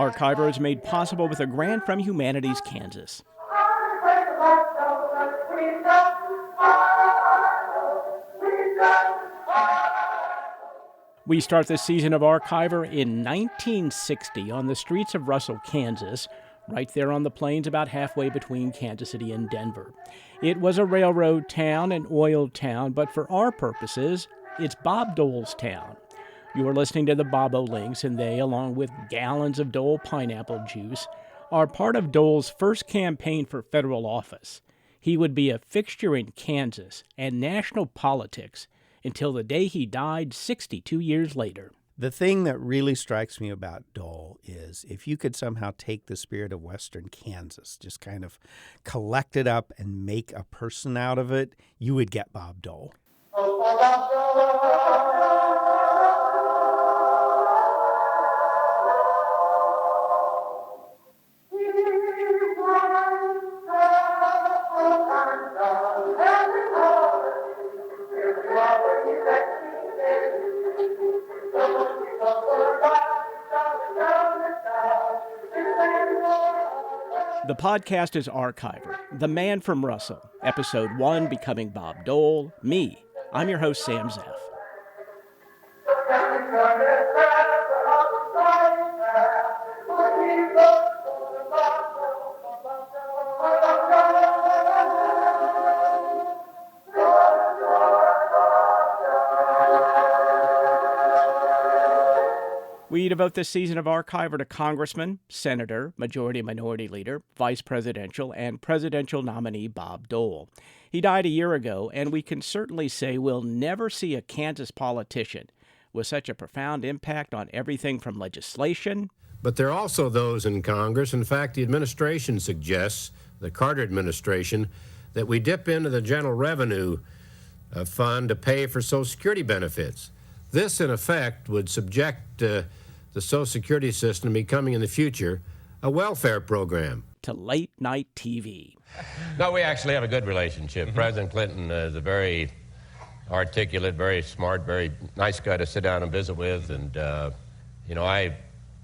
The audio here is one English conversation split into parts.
Archiver is made possible with a grant from Humanities Kansas. We start this season of Archiver in 1960 on the streets of Russell, Kansas, right there on the plains about halfway between Kansas City and Denver. It was a railroad town, an oil town, but for our purposes, it's Bob Dole's town. You are listening to the Bobo Links, and they, along with gallons of Dole Pineapple juice, are part of Dole's first campaign for federal office. He would be a fixture in Kansas and national politics until the day he died 62 years later. The thing that really strikes me about Dole is if you could somehow take the spirit of Western Kansas, just kind of collect it up and make a person out of it, you would get Bob Dole. The podcast is Archiver, The Man from Russell, Episode 1, Becoming Bob Dole, me. I'm your host, Sam Zeff. We devote this season of Archiver to Congressman, Senator, Majority-Minority Leader, Vice Presidential, and Presidential nominee Bob Dole. He died a year ago, and we can certainly say we'll never see a Kansas politician with such a profound impact on everything from legislation. But there are also those in Congress, in fact, the administration suggests, the Carter administration, that we dip into the general revenue fund to pay for Social Security benefits. This, in effect, would subject the Social Security system becoming in the future a welfare program. To late-night TV. No, we actually have a good relationship. President Clinton is a very articulate, very smart, very nice guy to sit down and visit with. And,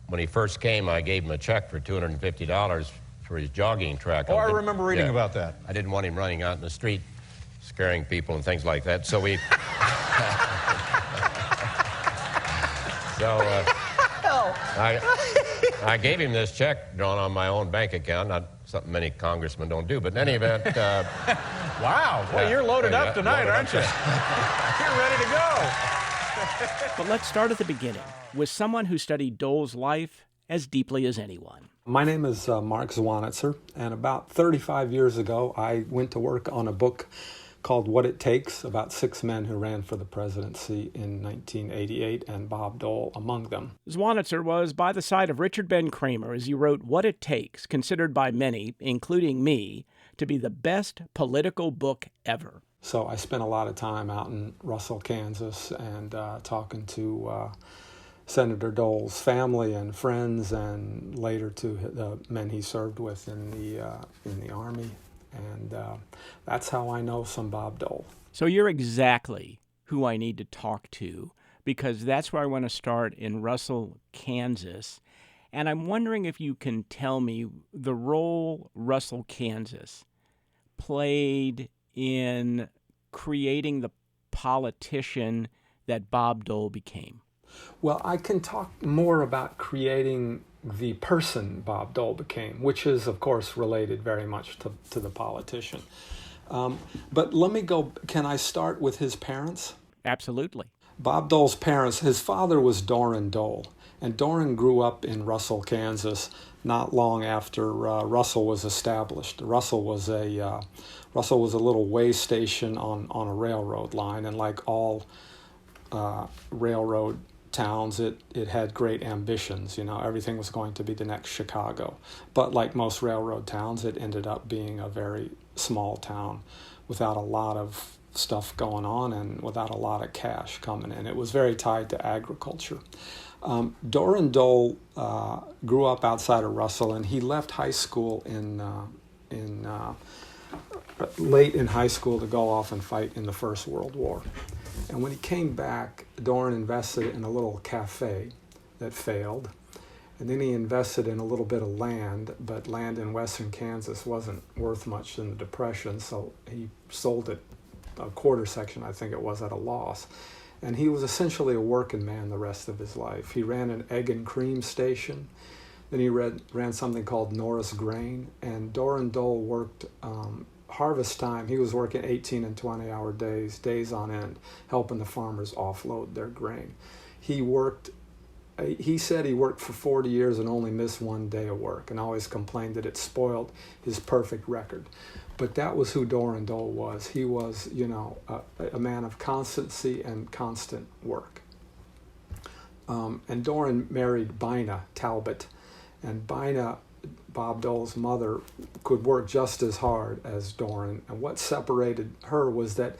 when he first came, I gave him a check for $250 for his jogging track. Oh, I remember reading about that. I didn't want him running out in the street scaring people and things like that. So we... I gave him this check drawn on my own bank account, not something many congressmen don't do, but in any event... Wow, well, you're loaded up tonight, aren't you? You're ready to go. But let's start at the beginning, with someone who studied Dole's life as deeply as anyone. My name is Mark Zwanitzer, and about 35 years ago, I went to work on a book called What It Takes, about 6 men who ran for the presidency in 1988, and Bob Dole among them. Zwanitzer was by the side of Richard Ben Cramer as he wrote What It Takes, considered by many, including me, to be the best political book ever. So I spent a lot of time out in Russell, Kansas, and talking to Senator Dole's family and friends, and later to the men he served with in the Army. And that's how I know some Bob Dole. So you're exactly who I need to talk to, because that's where I want to start, in Russell, Kansas. And I'm wondering if you can tell me the role Russell, Kansas played in creating the politician that Bob Dole became. Well, I can talk more about creating the person Bob Dole became, which is, of course, related very much to the politician. But let me go, can I start with his parents? Absolutely. Bob Dole's parents, his father was Doran Dole, and Doran grew up in Russell, Kansas, not long after Russell was established. Russell was a little way station on a railroad line, and like all railroad towns, it had great ambitions. Everything was going to be the next Chicago. But like most railroad towns, it ended up being a very small town without a lot of stuff going on and without a lot of cash coming in. It was very tied to agriculture. Doran Dole grew up outside of Russell, and he left high school late in high school to go off and fight in the First World War. And when he came back, Doran invested in a little cafe that failed. And then he invested in a little bit of land, but land in western Kansas wasn't worth much in the Depression, so he sold it, a quarter section I think it was, at a loss. And he was essentially a working man the rest of his life. He ran an egg and cream station. Then he ran something called Norris Grain. And Dore Dole worked harvest time. He was working 18 and 20-hour days on end, helping the farmers offload their grain. He said he worked for 40 years and only missed one day of work, and always complained that it spoiled his perfect record. But that was who Dore Dole was. He was, a man of constancy and constant work. And Doran married Bina Talbot, and Bina, Bob Dole's mother, could work just as hard as Doran. And what separated her was that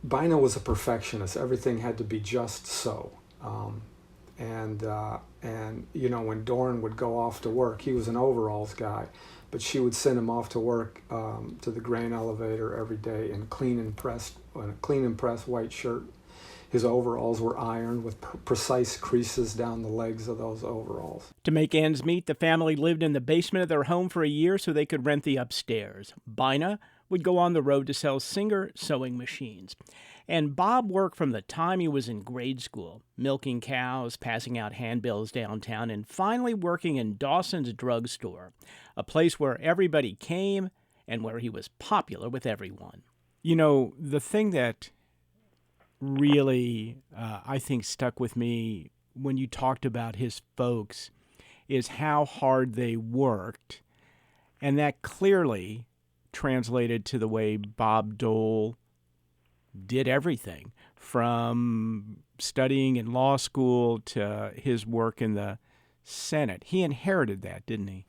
Bina was a perfectionist. Everything had to be just so. And when Doran would go off to work, he was an overalls guy, but she would send him off to work to the grain elevator every day in a clean and pressed white shirt. His overalls were ironed with precise creases down the legs of those overalls. To make ends meet, the family lived in the basement of their home for a year so they could rent the upstairs. Bina would go on the road to sell Singer sewing machines. And Bob worked from the time he was in grade school, milking cows, passing out handbills downtown, and finally working in Dawson's drugstore, a place where everybody came and where he was popular with everyone. The thing that really, I think, stuck with me when you talked about his folks is how hard they worked, and that clearly translated to the way Bob Dole did everything, from studying in law school to his work in the Senate. He inherited that, didn't he?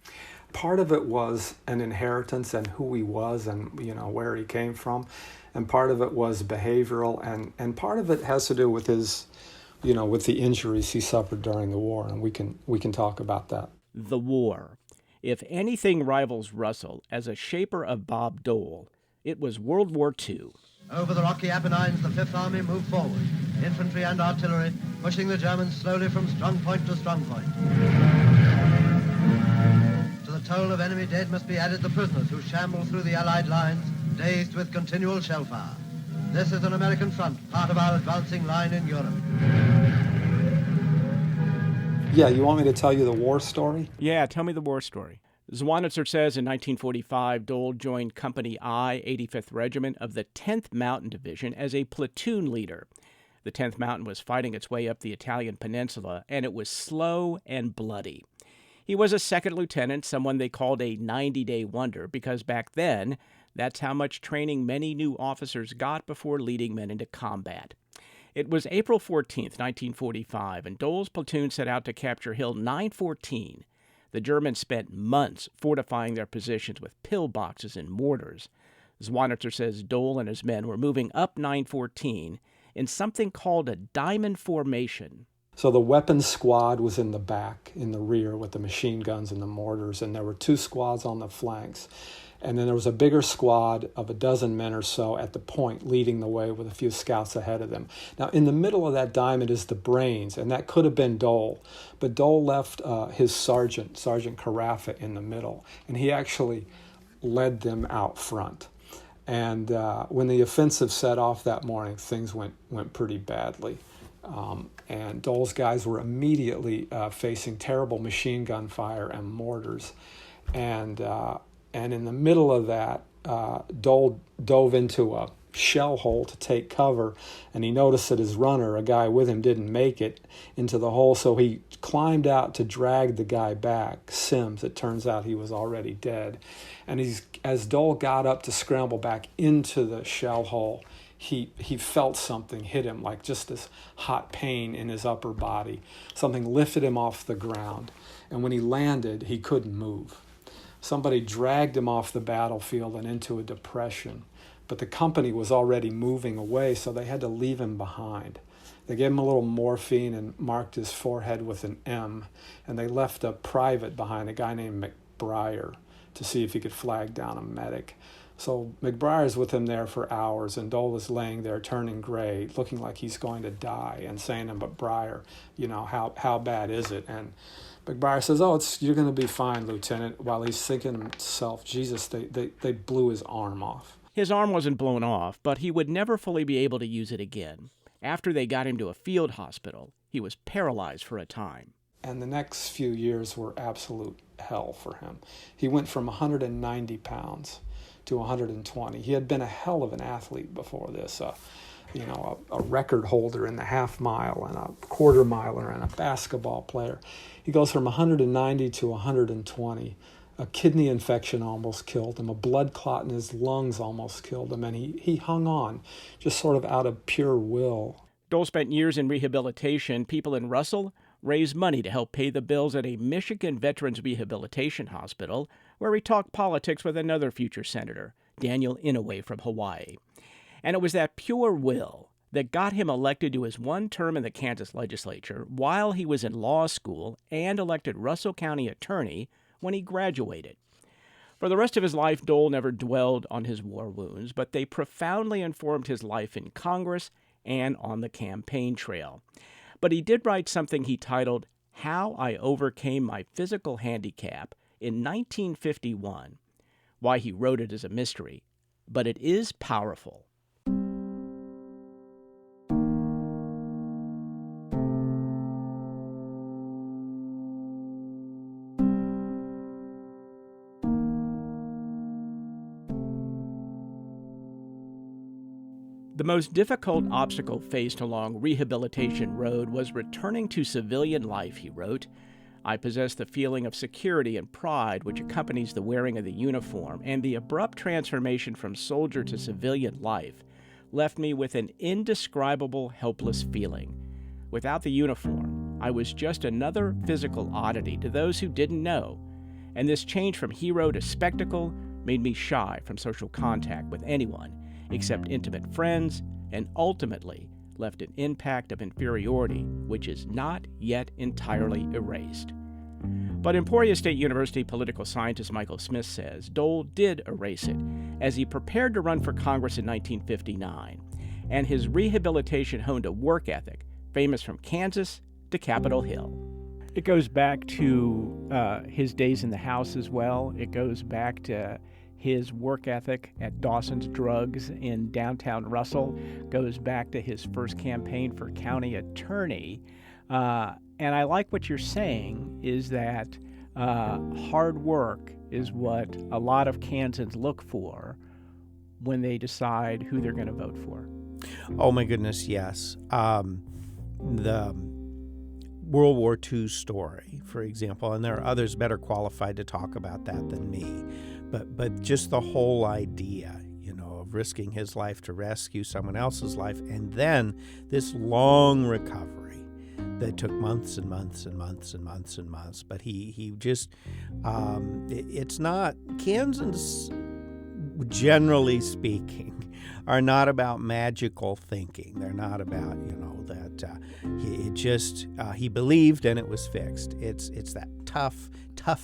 Part of it was an inheritance and who he was and where he came from, and part of it was behavioral, and part of it has to do with his with the injuries he suffered during the war, and we can talk about that. The war. If anything rivals Russell as a shaper of Bob Dole, it was World War II. Over the rocky Apennines, the Fifth Army moved forward, infantry and artillery, pushing the Germans slowly from strong point to strong point. To the toll of enemy dead must be added the prisoners who shambled through the Allied lines, dazed with continual shell fire. This is an American front, part of our advancing line in Europe. Yeah, you want me to tell you the war story? Yeah, tell me the war story. Zwanitzer says in 1945, Dole joined Company I, 85th Regiment of the 10th Mountain Division as a platoon leader. The 10th Mountain was fighting its way up the Italian peninsula, and it was slow and bloody. He was a second lieutenant, someone they called a 90-day wonder, because back then, that's how much training many new officers got before leading men into combat. It was April 14th, 1945, and Dole's platoon set out to capture Hill 914. The Germans spent months fortifying their positions with pillboxes and mortars. Zwanitzer says Dole and his men were moving up 914 in something called a diamond formation. So the weapons squad was in the back, in the rear, with the machine guns and the mortars, and there were two squads on the flanks. And then there was a bigger squad of a dozen men or so at the point, leading the way with a few scouts ahead of them. Now, in the middle of that diamond is the brains, and that could have been Dole. But Dole left his Sergeant Carafa, in the middle, and he actually led them out front. And when the offensive set off that morning, things went pretty badly. And Dole's guys were immediately facing terrible machine gun fire and mortars. And in the middle of that, Dole dove into a shell hole to take cover, and he noticed that his runner, a guy with him, didn't make it into the hole, so he climbed out to drag the guy back, Sims. It turns out he was already dead. And as Dole got up to scramble back into the shell hole, he felt something hit him, like just this hot pain in his upper body. Something lifted him off the ground, and when he landed, he couldn't move. Somebody dragged him off the battlefield and into a depression, but the company was already moving away, so they had to leave him behind. They gave him a little morphine and marked his forehead with an M, and they left a private behind, a guy named McBriar, to see if he could flag down a medic. So McBriar's with him there for hours, and Dole is laying there turning gray, looking like he's going to die, and saying to McBriar, how bad is it? And McBriar says, "Oh, you're going to be fine, Lieutenant," while he's thinking to himself, Jesus, they blew his arm off. His arm wasn't blown off, but he would never fully be able to use it again. After they got him to a field hospital, he was paralyzed for a time. And the next few years were absolute hell for him. He went from 190 pounds to 120. He had been a hell of an athlete before this, a record holder in the half mile and a quarter miler and a basketball player. He goes from 190 to 120. A kidney infection almost killed him. A blood clot in his lungs almost killed him. And he hung on, just sort of out of pure will. Dole spent years in rehabilitation. People in Russell raised money to help pay the bills at a Michigan Veterans Rehabilitation Hospital, where he talked politics with another future senator, Daniel Inouye from Hawaii. And it was that pure will that got him elected to his one term in the Kansas legislature while he was in law school and elected Russell County attorney when he graduated. For the rest of his life, Dole never dwelled on his war wounds, but they profoundly informed his life in Congress and on the campaign trail. But he did write something he titled How I Overcame My Physical Handicap in 1951. Why he wrote it is a mystery, but it is powerful. The most difficult obstacle faced along Rehabilitation Road was returning to civilian life, he wrote. I possess the feeling of security and pride which accompanies the wearing of the uniform, and the abrupt transformation from soldier to civilian life left me with an indescribable, helpless feeling. Without the uniform, I was just another physical oddity to those who didn't know, and this change from hero to spectacle made me shy from social contact with anyone except intimate friends, and ultimately left an impact of inferiority which is not yet entirely erased. But Emporia State University political scientist Michael Smith says Dole did erase it as he prepared to run for Congress in 1959, and his rehabilitation honed a work ethic famous from Kansas to Capitol Hill. It goes back to his days in the House as well. It goes back to his work ethic at Dawson's Drugs in downtown Russell, goes back to his first campaign for county attorney. And I like what you're saying is that hard work is what a lot of Kansans look for when they decide who they're going to vote for. Oh, my goodness, yes. The World War II story, for example, and there are others better qualified to talk about that than me. But just the whole idea, of risking his life to rescue someone else's life, and then this long recovery that took months and months and months and months and months. But he just, it's not, Kansans, generally speaking, are not about magical thinking. They're not about, that he believed and it was fixed. It's that tough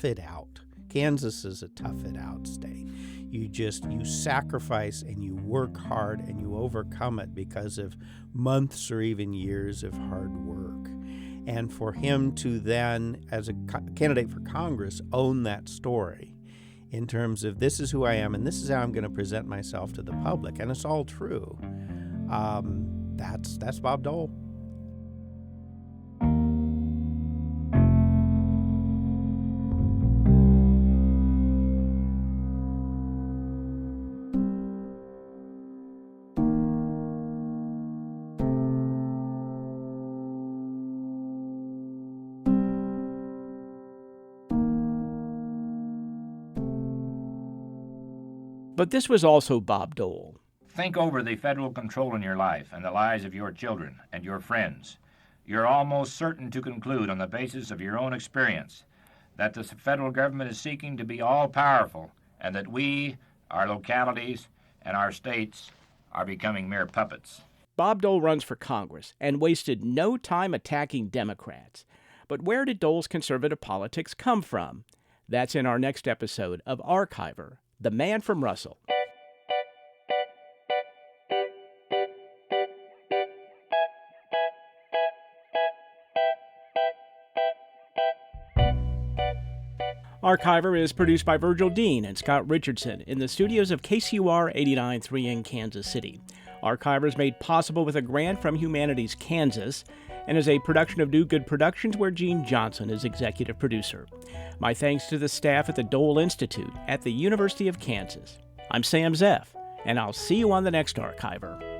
it out. Kansas is a tough it out state. You sacrifice and you work hard and you overcome it because of months or even years of hard work. And for him to then, as a candidate for Congress, own that story in terms of this is who I am and this is how I'm going to present myself to the public, and it's all true. That's Bob Dole. But this was also Bob Dole. Think over the federal control in your life and the lives of your children and your friends. You're almost certain to conclude on the basis of your own experience that the federal government is seeking to be all-powerful and that we, our localities, and our states are becoming mere puppets. Bob Dole runs for Congress and wasted no time attacking Democrats. But where did Dole's conservative politics come from? That's in our next episode of Archiver, The Man from Russell. Archiver is produced by Virgil Dean and Scott Richardson in the studios of KCUR 89.3 in Kansas City. Archiver is made possible with a grant from Humanities Kansas and is a production of Do Good Productions, where Gene Johnson is executive producer. My thanks to the staff at the Dole Institute at the University of Kansas. I'm Sam Zeff, and I'll see you on the next Archiver.